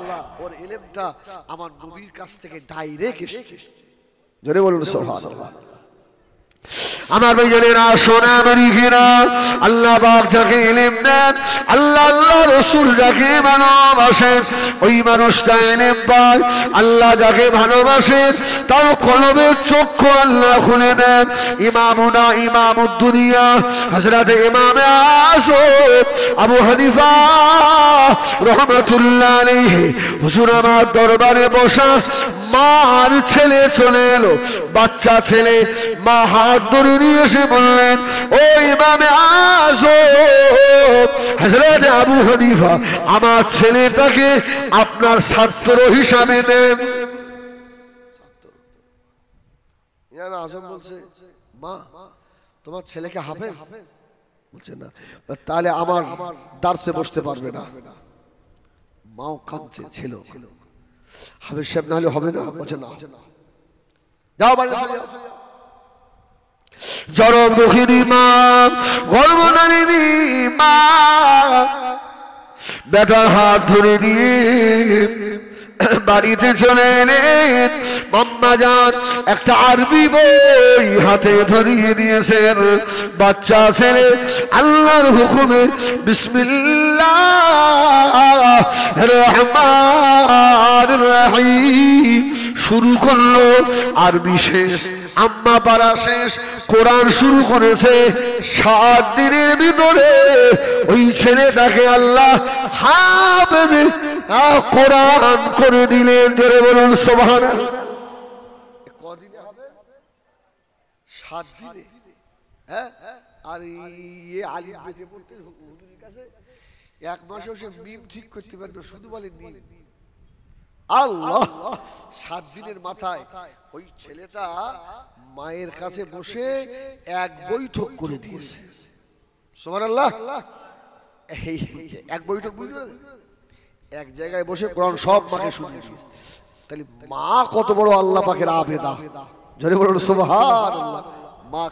ওর ইলমটা আমার নবীর কাছ থেকে ডাইরেক্ট এসেছে। জোরে বলুন সুবহানাল্লাহ। আমার ভাইজানেরা, সোনা নবীরা, আল্লাহ পাক যাকে ইলম দেন, আল্লাহ রাসূল যাকে ভালোবাসেন, ওই মানুষটা ইলম পায়। আল্লাহ যাকে ভালোবাসেন তার কলবের চক্ষু আল্লাহ খুলে দেন। ইমামুনা ইমামুদ দুনিয়া হযরত ইমামে আযম আবু হানিফা রাহমাতুল্লাহ আলাইহি হুজুর আমার দরবারে বসা। মার ছেলে চলে এলো, বাচ্চা ছেলে। মা হাত ধরে নিয়ে এসে বললেন, ও ইমামে আযম হযরত আবু হানিফা, আমার ছেলেটাকে আপনার ছাত্র হিসাবে দেন। ইমামে আযম বলছে, মা তোমার ছেলেকে হাফেজ? বলছে না। তাহলে আমার দার্সে বসতে পারবে না। মাও কাঁদছে, ছিল হাফেজ সাহেব না হলে হবে না। বলছে না, যাও বাড়ি চলে যাও। জরব দুঃখিনী মা, গর্ভধারিণী মা বেটার হাত ধরে নিয়ে বাড়িতে চলে এলেন। মাম্মা জান একটা আরবি বই হাতে ধরিয়ে দিয়েছেন। বাচ্চা ছেলে আল্লাহর হুকুমে বিসমিল্লাহির রহমানির রহিম শুরু করলো। আরবি শেষ, আম্মা পারা শেষ, কোরআন শুরু করেছে। 7 দিনের ভিতরে ওই ছেলেটাকে আল্লাহ হাফেজ কোরআন করে দিলেন। জোরে বলুন সুবহানাল্লাহ। কদিনে হবে? 7 দিনে, হ্যাঁ। আর ইয়ে আলিম বেঁচে পড়তে হুজুরের কাছে 1 মাসেও সে মিম ঠিক করতে পারে না, শুধু বলে মিম। আল্লাহ, 7 দিনের মাথায় ওই ছেলেটা মায়ের কাছে বসে 1 বৈঠক করে দিয়েছে। সুবহানাল্লাহ। এই 1 বৈঠক বুঝতে পারছেন, এক জায়গায় বসে কোরআন সব মাকে শুনিয়ে দিয়েছে। তাহলে মা কত বড় আল্লাহ পাকের আবেদা, জোরে বলুন সুবহানাল্লাহ। মা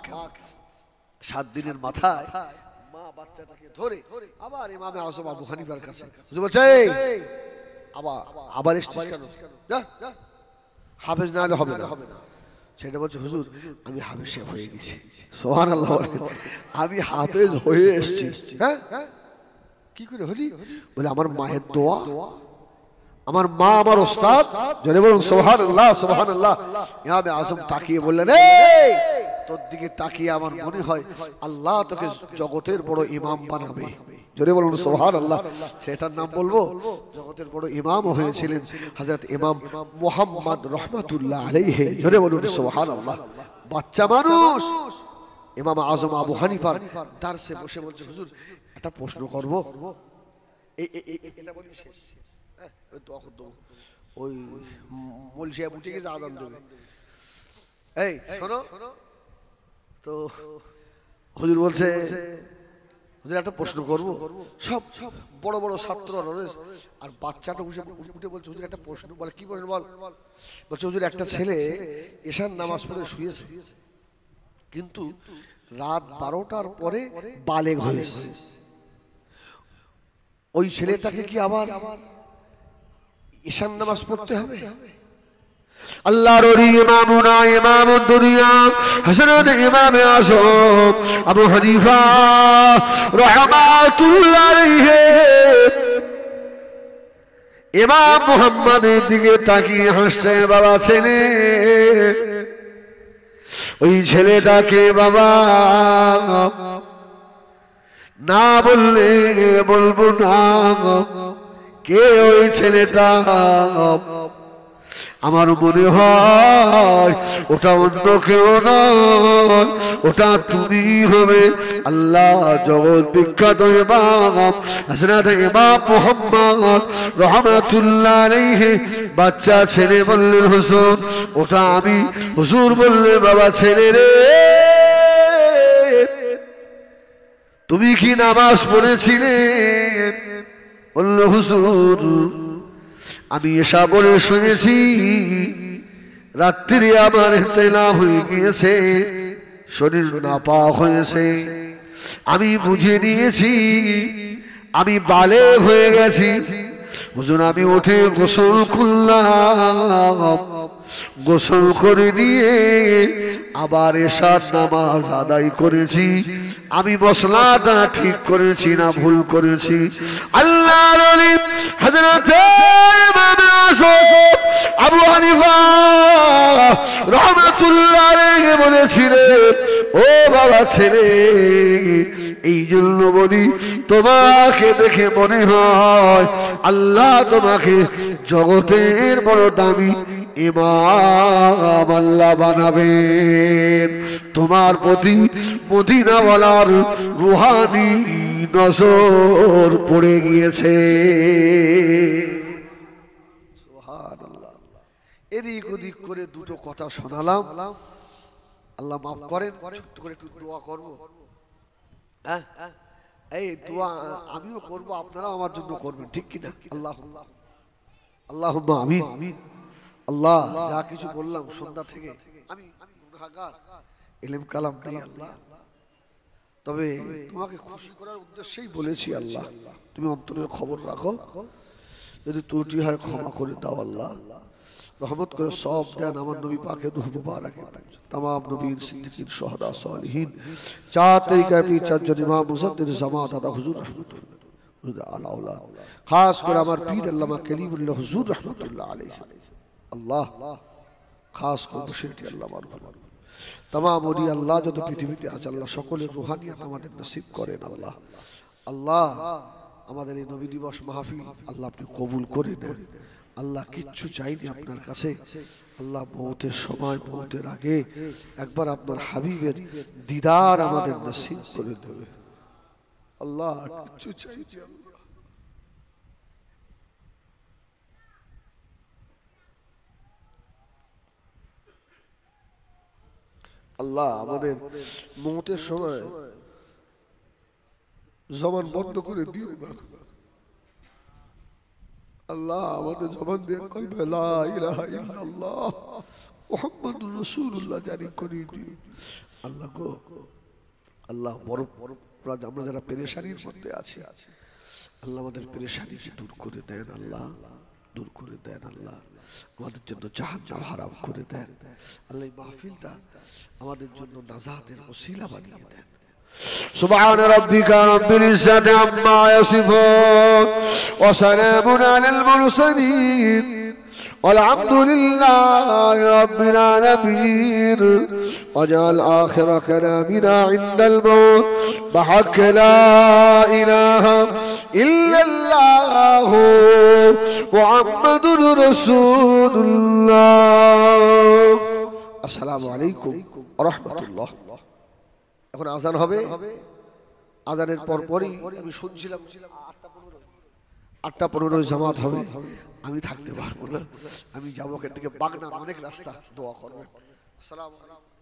7 দিনের মাথায় মা বাচ্চাটাকে ধরে আবার ইমামে আযম আবু হানিফার কাছে বলছে, আবার এসেছিস কেন? হাফেজ না হলে হবে না। সেটা বলছে, হুজুর আমি হাফেজ সাহেব হয়ে গেছি। সুবহানাল্লাহ। আমি হাফেজ হয়ে এসেছি। হ্যাঁ, কি করে হলি? বলে আমার মায়ের দোয়া, আমার মা আমার ওস্তাদ, জোরে বলুন সুবহানাল্লাহ সুবহানাল্লাহ। ইমামে আযম তাকিয়ে বললেন, এই তোর দিকে তাকিয়ে আমার মনে হয় আল্লাহ তোকে জগতের বড় ইমাম বানাবে। জোরে বলুন সুবহানাল্লাহ। সেটার নাম বলবো, জগতের বড় ইমাম হয়েছিলেন হযরত ইমাম মুহাম্মদ রাহমাতুল্লাহ আলাইহি। জোরে বলুন সুবহানাল্লাহ। বাচ্চা মানুষ ইমাম আযম আবু হানিফার দারসে বসে বলছে, হুজুর একটা প্রশ্ন করব। এটা বলি শেষ, হ্যাঁ দোয়া করব। ওই মূল সাহেব উঠে গেছে, আযান দেবে। এই শোনো তো, হুজুর বলছে, হুজুর একটা প্রশ্ন করব। সব বড় বড় ছাত্ররা রয়েছে, আর বাচ্চাটা উঠে বলছে, হুজুর একটা প্রশ্ন। বলে কি প্রশ্ন? বলছে, হুজুর একটা ছেলে এশার নামাজ পড়ে শুয়েছে, কিন্তু রাত 12টার পরে বালেগ হয়েছে। ওই ছেলেটাকে কি আবার এশার নামাজ পড়তে হবে? আল্লাহর ওলি ইমামুনা ইমামুদ দুনিয়া হযরত ইমামে আযম আবু হানিফা রাহমাতুল্লাহ আলাইহি ইমাম মুহাম্মাদের দিকে তাকিয়ে হাসছে। বাবা ছেলে, ওই ছেলেটাকে বাবা না বললে বলবো না, কে ওই ছেলেটা? আমার মনে হয় ওটা অন্য কেউ নয়, ওটা তুমি হবে। আল্লাহ জগৎ বিখ্যাত ইমাম হযরত ইমাম মুহাম্মদ রাহমাতুল্লাহ আলাইহি বাচ্চা ছেলে বললেন, হুজুর ওটা আমি। হুজুর বললেন, বাবা ছেলে রে, তুমি কি নামাজ পড়েছিলে? বলল, হুজুর আমি এশা পড়ে শুনেছি, রাত্রি আমার ইহতিলাম হয়ে গিয়েছে, শরীর নাপাক হয়েছে, আমি বুঝে নিয়েছি আমি বালেগ হয়ে গেছি। হুজুর আমি উঠে গোসল করলাম, গোসল করে নিয়ে আবার এশার নামাজ আদায় করেছি। আমি মসলাটা ঠিক করেছি না ভুল করেছি? আল্লাহর ওলি হযরত ইমাম আযম আবু হানিফা রাহমাতুল্লাহ আলাইহি বলেছিলেন, ও বাবা ছেলে, এই জন্য বলি তোমাকে দেখে মনে হয় আল্লাহ তোমাকে জগতের বড় দামি ইমাম আল্লাহ বানাবেন। তোমার প্রতি মদিনাওয়ালার রুহানি নজর পড়ে গিয়েছে। সুবহানাল্লাহ। এদিক ওদিক করে দুটো কথা শোনালাম, আল্লাহ মাফ করেন। ছোট্ট করে একটু দোয়া করবো। হ্যাঁ, এই দোয়া আমিও করবো, আপনারাও আমার জন্য করবেন, ঠিক কিনা? আল্লাহুম্মা আমিন। আল্লাহ যা কিছু বললাম সন্ধ্যা থেকে, আমি গুনাহগার, ইলম কালাম নেই আল্লাহ, তবে তোমাকে খুশি করার উদ্দেশ্যেই বলেছি। আল্লাহ তুমি অন্তরের খবর রাখো, যদি ত্রুটি হয় ক্ষমা করে দাও। আল্লাহ রহমত করে সব দেন আমার নবী পাকের রূহ মুবারকে, तमाम নবীর সিদ্দিকীন শুহাদা সালিহিন, 4 তরিকার পীর 4 জন ইমাম মুসাদ্দিদ জামাত আদা হুজুর রাহমাতুল্লাহ আলাউলা, খাস করে আমার পীর আল্লামা কলিমুল্লাহ হুজুর রাহমাতুল্লাহ আলাইহি। আল্লাহ খাস করে সেটি আল্লাহ মারহাবা। तमाम ওলি আল্লাহ যত পৃথিবীতে আছে আল্লাহ সকলের রুহানিয়াত আমাদের নসিব করেন। আল্লাহ আল্লাহ আমাদের এই নবী দিবস মাহফিল আল্লাহ আপনি কবুল করে নেন। আল্লাহ কিচ্ছু চাইনি আপনার কাছে। আল্লাহ মওতের সময়, মওতের আগে একবার আপনার হাবিবের দিদার আমাদের নসিব করে দেবে। আল্লাহ কিচ্ছু চাইছি আল্লাহ আমাদের মওতের সময় জবান বন্ধ করে দিও না আল্লাহ, আমাদের জবান দিয়ে কলবে লা ইলাহা ইল্লাল্লাহ মুহাম্মাদুর রাসূলুল্লাহ জারি করে দিও আল্লাহ গো। আল্লাহ বড় বড় আমরা যারা পেরেশানির মধ্যে আছি আল্লাহ আমাদের পেরেশানিকে দূর করে দেন আল্লাহ, দূর করে দেন আল্লাহ, আমাদের জন্য জাহান্নাম হারাম করে দেন আল্লাহ। এই মাহফিলটা আমাদের জন্য নাজাতের ওসিলা বানিয়ে দেন। سبحان ربك رب العزة عما يصفون وسلام على المرسلين والحمد لله رب العالمين. واجعل آخر كلامنا عند الموت بحق لا إله إلا الله محمد رسول الله. السلام عليكم ورحمة الله. এখন আজান হবে, আজানের পরপরই আমি শুনছিলাম 8:15 জামাত হবে। আমি থাকতে পারবো না, আমি যাবো এখান থেকে বাগনান, অনেক রাস্তা। দোয়া করবেন। আসসালামু আলাইকুম।